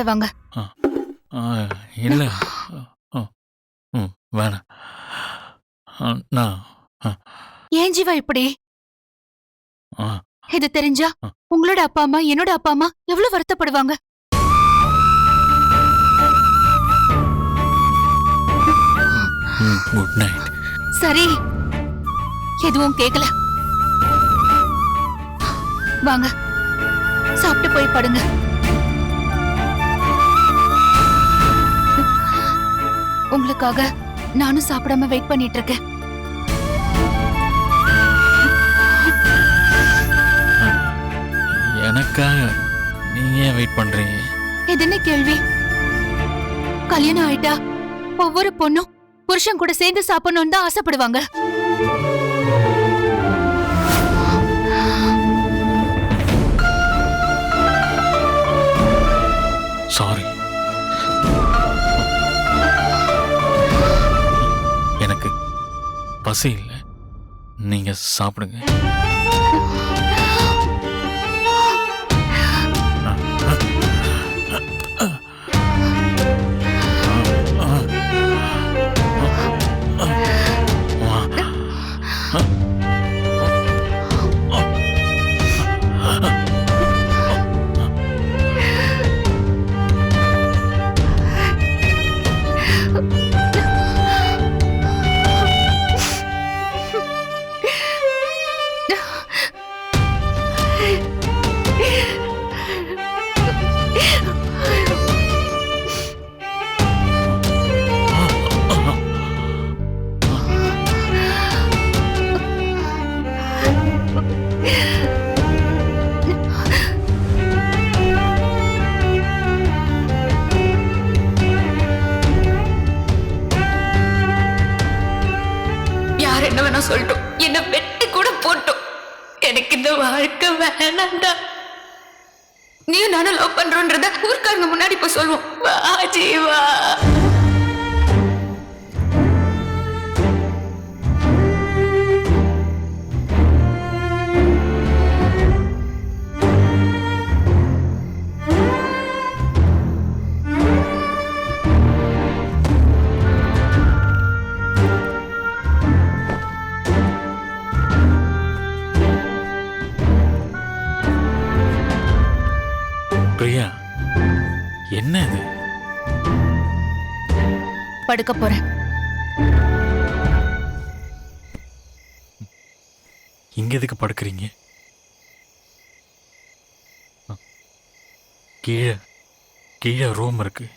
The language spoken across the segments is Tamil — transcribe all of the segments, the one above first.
வாங்க. ஆ, ஆ, இல்ல. ஆ, ம், வேணாம். நான் ஆ, ஏன் ஜீவா இப்படி? ஆ, இது தெரிஞ்சா ஆ, உங்களோட அப்பா அம்மா என்னோட அப்பா அம்மா எவ்வளவு வருத்தப்படுவாங்க. Good night. சரி, எதுவும் கேட்கல. வாங்க, சாப்பிட்டு போய் படுங்க. உங்களுக்காக நானும் சாப்பிடாம வெயிட் பண்ணிட்டு இருக்கேன். எனக்காக நீங்க ஏன் வெயிட் பண்றீங்க? இது என்ன கேள்வி? கல்யாணம் ஆயிட்டா ஒவ்வொரு பொண்ணும் புருஷன் கூட சேர்ந்து சாப்பிடணும்னு தான் ஆசைப்படுவாங்க. சாரி. எனக்கு பசி இல்லை, நீங்க சாப்பிடுங்க. என்ன வேணா சொல்லட்டும், என்ன வெட்டி கூட போட்டோம், எனக்கு இந்த வாழ்க்கை வேணாண்டா. நீயும் நானும் லவ் பண்றோன்றத ஊர்க்காரங்க முன்னாடி இப்ப சொல்லுவோம். வா ஜீவா. பிரியா, என்ன இது? படுக்க போறேன். இங்க எதுக்கு படுக்கிறீங்க? கீழே கீழே ரூம் இருக்கு,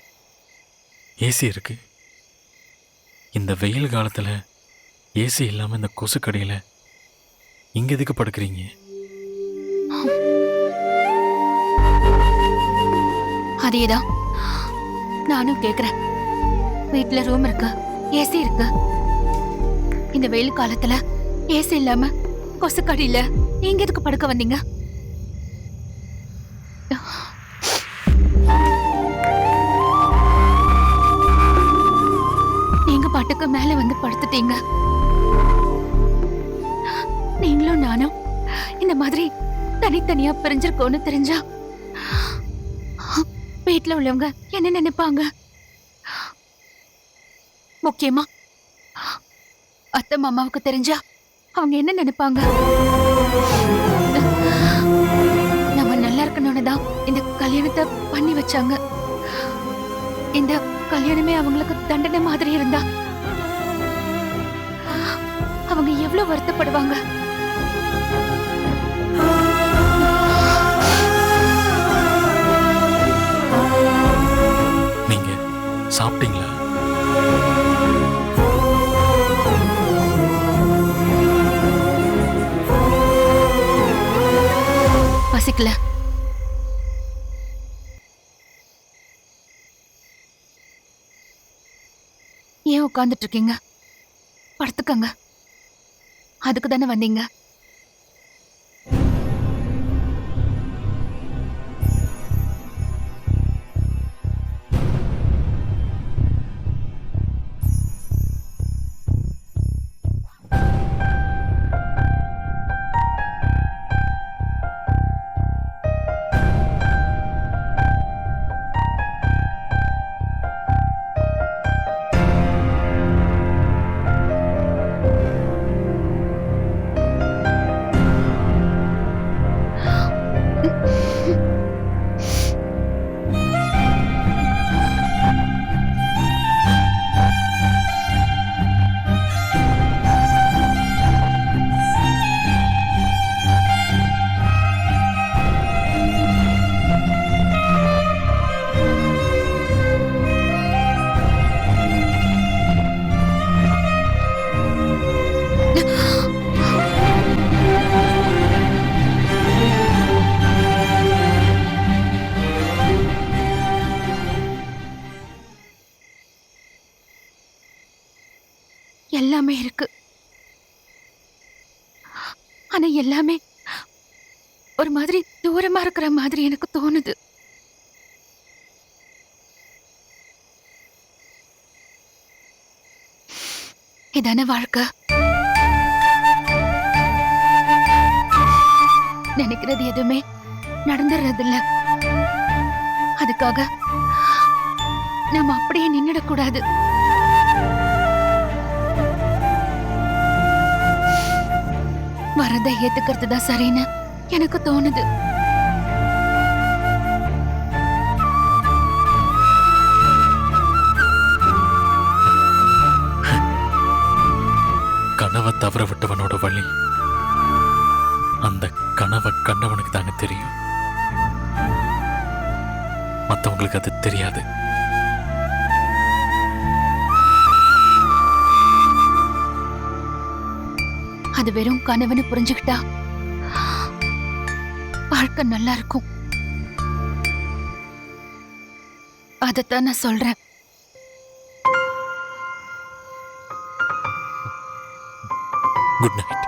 ஏசி இருக்கு. இந்த வெயில் காலத்துல ஏசி இல்லாம இந்த கொசுக்கடியில இங்க எதுக்கு படுக்கிறீங்க? அதேதான் நானும் கேக்குறேன். வீட்டுல ரூம் இருக்கு, ஏசி இருக்கு. இந்த வெயில் காலத்துல ஏசி இல்லாம கொசுக்கடியில நீங்க எதுக்கு படுக்க வந்தீங்க? நீங்க பாட்டுக்கு மேல வந்து படுத்துட்டீங்க. நீங்களும் நானும் இந்த மாதிரி தனித்தனியா பிரிஞ்சிருக்கோன்னு தெரிஞ்சா வீட்டுல உள்ளவங்க என்ன நினைப்பாங்க? முக்கியமா அத்தை மாமாவுக்கு தெரிஞ்சா அவங்க என்ன நினைப்பாங்க? நம்ம நல்லா இருக்கணும்னு தான் இந்த கல்யாணத்தை பண்ணி வச்சாங்க. இந்த கல்யாணமே அவங்களுக்கு தண்டனை மாதிரி இருந்தா அவங்க எவ்வளவு வருத்தப்படுவாங்க. நீங்க சாப்பிட்டீங்களா? பசிக்கல. ஏன் உட்கார்ந்துட்டு இருக்கீங்க? படுத்துக்கங்க. அதுக்கு தானே வந்தீங்க. எல்லாமே இருக்கு. ஆனா எல்லாமே ஒரு மாதிரி தூரமா இருக்கிற மாதிரி எனக்கு தோணுது. இதான வாழ்க்கை? நினைக்கிறது எதுவுமே நடந்துடுறது இல்ல. அதுக்காக நாம அப்படியே நின்னுடக்கூடாது. வரதை ஏத்துக்கிறது தான் சரின்னு எனக்கு தோணுது. கனவை தவற விட்டவனோட வழி அந்த கனவை கண்டவனுக்கு தாங்க தெரியும். மற்றவங்களுக்கு அது தெரியாது. அது வெறும் கனவுன்னு புரிஞ்சுக்கிட்டா வாழ்க்கை நல்லா இருக்கும். அதத்தான் நான் சொல்றேன். Good night.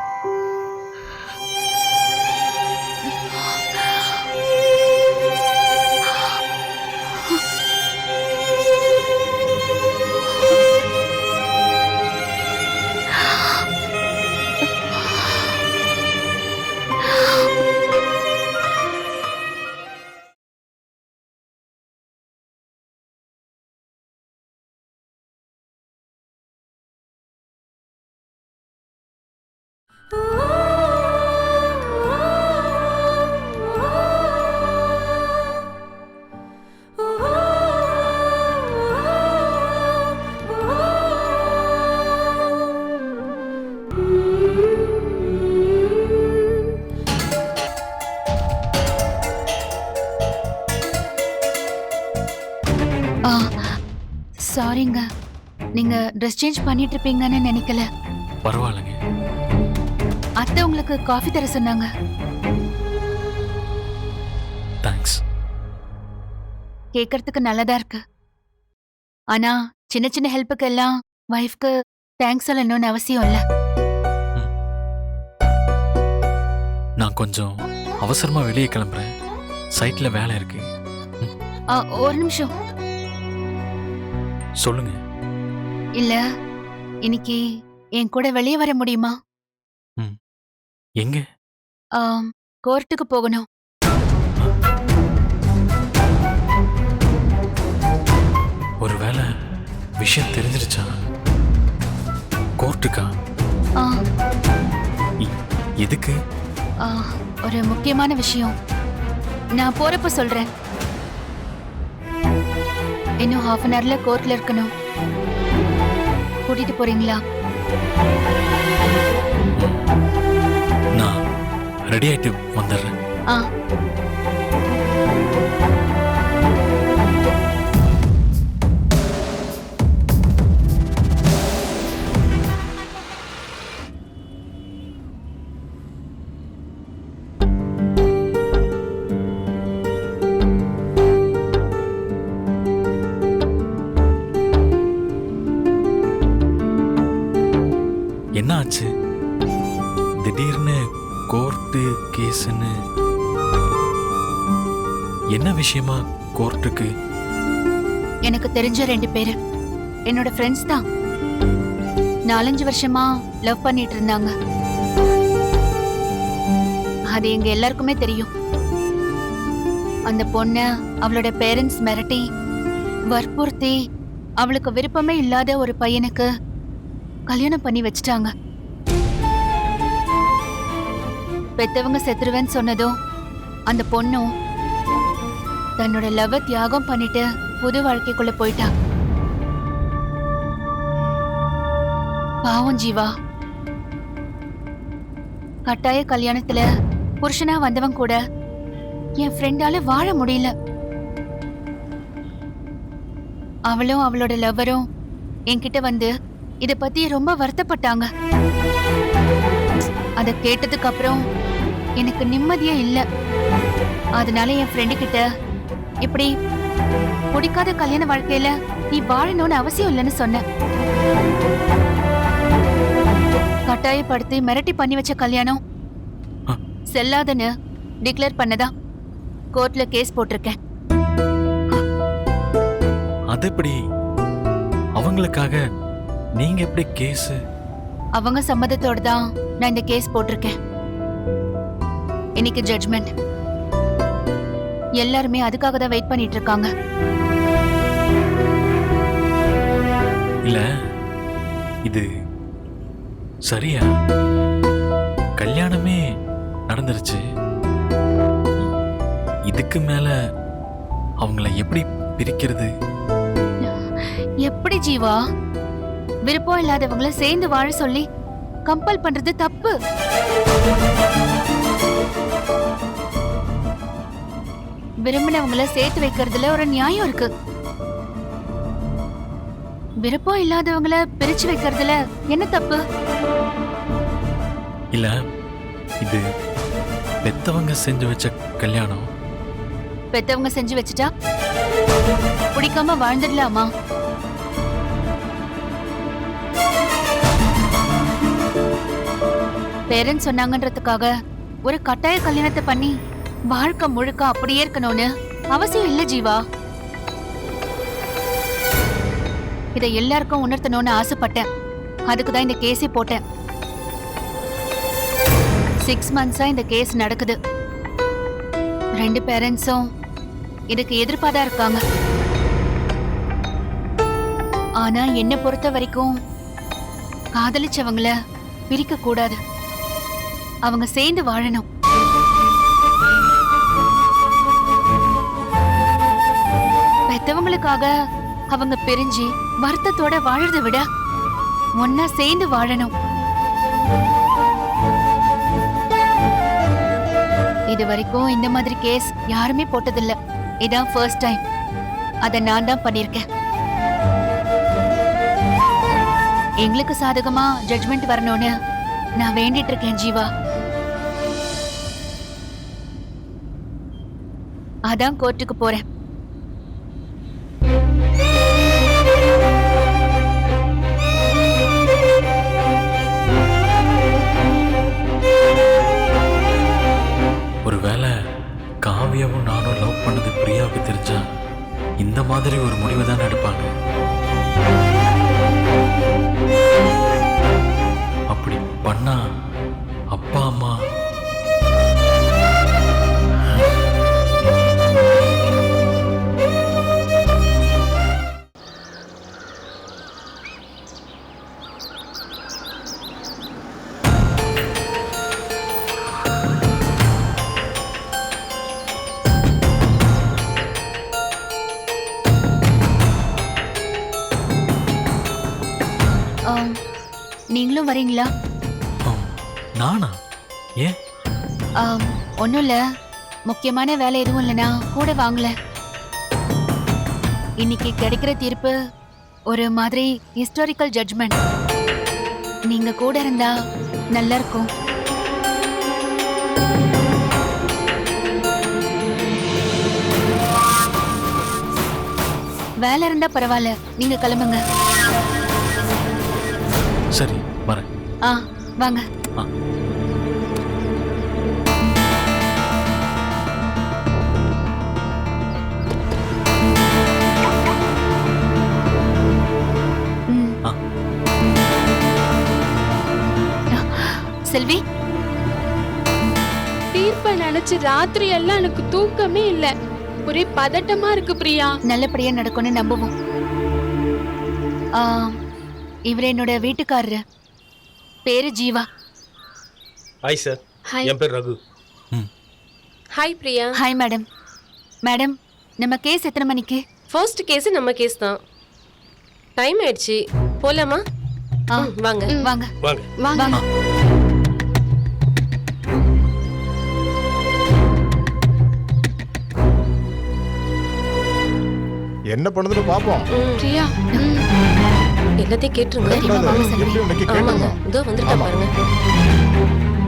சாரிங்க, நீங்க ட்ரெஸ் சேஞ்ச் பண்ணிட்டு இருப்பீங்கன்னு நினைக்கல. பரவாயில்லைங்க. அத்தை உங்களுக்கு காஃபி தர சொன்னாங்க. தேங்க்ஸ். கேட்கறதுக்கு நல்லதா இருக்கு. ஆனா சின்ன சின்ன ஹெல்ப்புக்கு எல்லாம் வைஃப்க்கு தேங்க்ஸ் சொல்லணும்னு அவசியம் இல்ல. நான் கொஞ்சம் அவசரமா வெளியே கிளம்புறேன். சைட்ல வேலை இருக்கு. ஒரு நிமிஷம். சொல்லுங்க. இல்ல, இன்னைக்கு என் கூட வெளியே வர முடியுமா? எங்க? கோர்ட்டுக்கு போகணும். ஒருவேளை விஷயம் தெரிஞ்சிருச்சா? கோர்ட்டுக்கா? எதுக்கு? ஒரு முக்கியமான விஷயம். நான் போறப்ப சொல்றேன். இன்னும் ஹாஃப் அன் ஹவர்ல கோர்ட்ல இருக்கணும். கூட்டிட்டு போறீங்களா? நான் ரெடி ஆயிட்டு வந்துடுறேன். என்ன ஆச்சு? திடீர்னு கோர்ட்டு கேஸ்ன்னு? என்ன விஷயமா கோர்ட்டுக்கு? எனக்கு தெரிஞ்ச 2 பேரு என்னோட ஃப்ரெண்ட்ஸ் தான். 4-5 வருஷமா லவ் பண்ணிட்டு இருந்தாங்க. அது எங்க எல்லாருக்குமே தெரியும். அந்த பொண்ண அவளோட பேரண்ட்ஸ் மிரட்டி வற்புறுத்தி அவளுக்கு விருப்பமே இல்லாத ஒரு பையனுக்கு கல்யாணம் பண்ணி வச்சிட்டாங்க. பெத்தவங்க செத்துருவேன்னு சொன்னதும் அந்த பொண்ணும் தன்னோட லவ் தியாகம் பண்ணிட்டு புது வாழ்க்கைக்குள்ள போயிட்டா. பாவம் ஜீவா. கட்டாய கல்யாணத்துல புருஷனா வந்தவன் கூட என் ஃப்ரெண்டால வாழ முடியல. அவளும் அவளோட லவ்வரும் என்கிட்ட வந்து இத பத்தி ரொம்ப வருத்தப்பட்டாங்க. அத கேட்டதுக்கு அப்புறம் எனக்கு நிம்மதியே இல்ல. அதனால என் ஃப்ரெண்டு கிட்ட இப்படி பிடிக்காத கல்யாண வாழ்க்கையில நீ வாழணும்னு அவசியம் இல்லைன்னு சொன்னேன். கட்டாயப்படுத்தி மிரட்டி பண்ணி வச்ச கல்யாணம் ஆ. செல்லாதுன்னு டிக்ளேர் பண்ணதா கோர்ட்ல கேஸ் போட்டிருக்கேன். அது எப்படி? அவங்களுக்காக நீங்க எப்படி கேஸ்? அவங்க சம்மதத்தோட தான் நான் இந்த கேஸ் போட்டிருக்கேன். இன்னைக்கு ஜட்ஜ்மெண்ட். எல்லாருமே அதுக்காக தான் வெயிட் பண்ணிட்டு இருக்காங்க. இல்ல இது சரியா? கல்யாணமே நடந்துருச்சு. இதுக்கு மேல அவங்கள எப்படி பிரிக்கிறது? எப்படி ஜீவா? விருப்பம் இல்லாதவங்கள சேர்ந்து வாழ சொல்லி கம்பல் பண்றது தப்பு. விரும்பினவங்கள சேர்த்து வைக்கிறதுல ஒரு நியாயம் இருக்கு. விருப்பம் இல்லாதவங்கள பிரிச்சு வைக்கிறதுல என்ன தப்பு? இல்ல இது பெத்தவங்க செஞ்சு வச்ச கல்யாணம். பெத்தவங்க செஞ்சு வச்சுட்டா பிடிக்காம வாழ்ந்துடலாமா? பேரண்ட்ஸ் சொன்னாங்கன்றதுக்காக ஒரு கட்டாய கல்யாணத்தை பண்ணி வாழ்க்கை முழுக்க அப்படியே இருக்கணும்னு அவசியம் இல்ல ஜீவா. இதை எல்லாருக்கும் உணர்த்தணும்னு ஆசைப்பட்டேன். அதுக்குதான் இந்த கேஸே போட்டேன். 6 months-ஆ இந்த கேஸ் நடக்குது. 2 பேரண்ட்ஸும் இதுக்கு எதிர்ப்பாதான் இருக்காங்க. ஆனா என்ன பொறுத்த வரைக்கும் காதலிச்சவங்கள பிரிக்க கூடாது. அவங்க சேர்ந்து வாழணும். பெத்தவங்களுக்காக அவங்க பிரிஞ்சு வருத்தத்தோட வாழறதை விட ஒன்னா சேர்ந்து வாழணும். இது வரைக்கும் இந்த மாதிரி கேஸ் யாருமே போட்டதில்ல. இதான் ஃபர்ஸ்ட் டைம். அத நான் தான் பண்ணிருக்கேன். எங்களுக்கு சாதகமா ஜட்ஜ்மெண்ட் வரணும்னு நான் வேண்டிட்டு இருக்கேன் ஜீவா. அதான் கோர்ட்டுக்கு போறேன். ஒருவேளை காவியாவும் நானும் லவ் பண்ணது பிரியாவுக்கு தெரிஞ்சா இந்த மாதிரி ஒரு முடிவை தான் எடுப்பாங்க. அப்படி பண்ணா அப்பா அம்மா நீங்களும் வரீங்களா? நானா? ஏன்? ஒன்னும் இல்ல, முக்கியமான வேலை எதுவும் இல்லைனா கூட வாங்கல. இன்னைக்கு கிடைக்கிற தீர்ப்பு ஒரு மாதிரி ஹிஸ்டாரிக்கல் ஜட்ஜ்மெண்ட். நீங்க கூட இருந்தா நல்லா இருக்கும். வேலை இருந்தா பரவாயில்ல, நீங்க கிளம்புங்க. சரி, வரேன். வாங்க. செல்வி, தீர்ப்பை நினைச்சு ராத்திரி எல்லாம் எனக்கு தூக்கமே இல்ல. ஒரே பதட்டமா இருக்கு பிரியா. நல்லபடியா நடக்கும்னு நம்புவோம். இவர் என்னோட வீட்டுக்காரரு, பேரு ஜீவா. Hi sir. ஹாய். என் பேர் Raghu. Hi Priya. Hi madam. Madam, நம்ம கேஸ் எத்தனை மணிக்கு? ஃபர்ஸ்ட் கேஸ் நம்ம கேஸ் தான். டைம் ஆயிடுச்சு, போலாமா? வாங்க வாங்க வாங்க. வாங்க. என்ன பண்ணுதுன்னு பாப்போம். பிரியா, எல்லாத்தையும் கேட்டுருங்க. தெரியுமா, வாங்க செல்வி. எப்படி உனக்கு ஆமாங்க, கேட்கணும்? இதோ வந்துட்டா ஆமா. பாருங்க.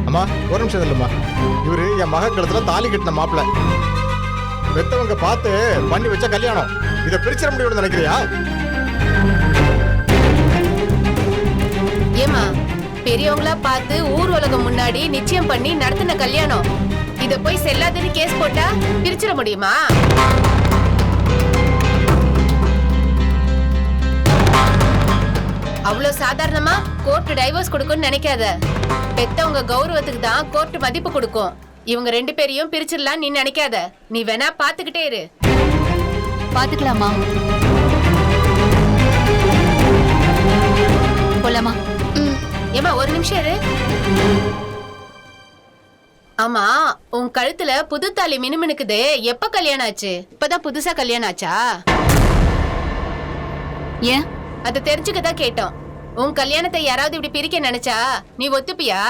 அம்மா ஒரு நிமிஷம் இல்லம்மா. இவரு என் மக கழுத்துல தாலி கட்டின மாப்பிள்ள. பெத்தவங்க பார்த்து பண்ணி வச்ச கல்யாணம். இதை பிரிச்சிட முடியும்னு நினைக்கிறியா? ஏமா பெரியவங்களா பார்த்து ஊர் உலகம் முன்னாடி நிச்சயம் பண்ணி நடத்தின கல்யாணம். இத போய் செல்லாதுன்னு கேஸ் போட்டா பிரிச்சிட முடியுமா? அவ்வளவு சாதாரணமா கோர்ட் டைவர்ஸ் கொடுக்கும்னு நினைக்காத. பெத்தவங்க கௌரவத்துக்கு தான் கோர்ட் மதிப்பு கொடுக்கும். இவங்க 2 பேரையும் பிரிச்சிடலாம் நீ நினைக்காத. நீ வேணா பாத்துக்கிட்டே இரு. பாத்துக்கலாமா? போலாமா? ஏமா ஒரு நிமிஷம் இரு. ஆமா, உன் கழுத்துல புது தாலி மினுமினுக்குதே, எப்ப கல்யாணம் ஆச்சு? இப்பதான் புதுசா கல்யாணம் ஆச்சா? ஏன்? அத தெரிஞ்சுக்கதான் கேட்டோம். உன் கல்யாணத்தை யாராவது இப்படி பிரிக்க நினைச்சா நீ ஒத்துப்பியா?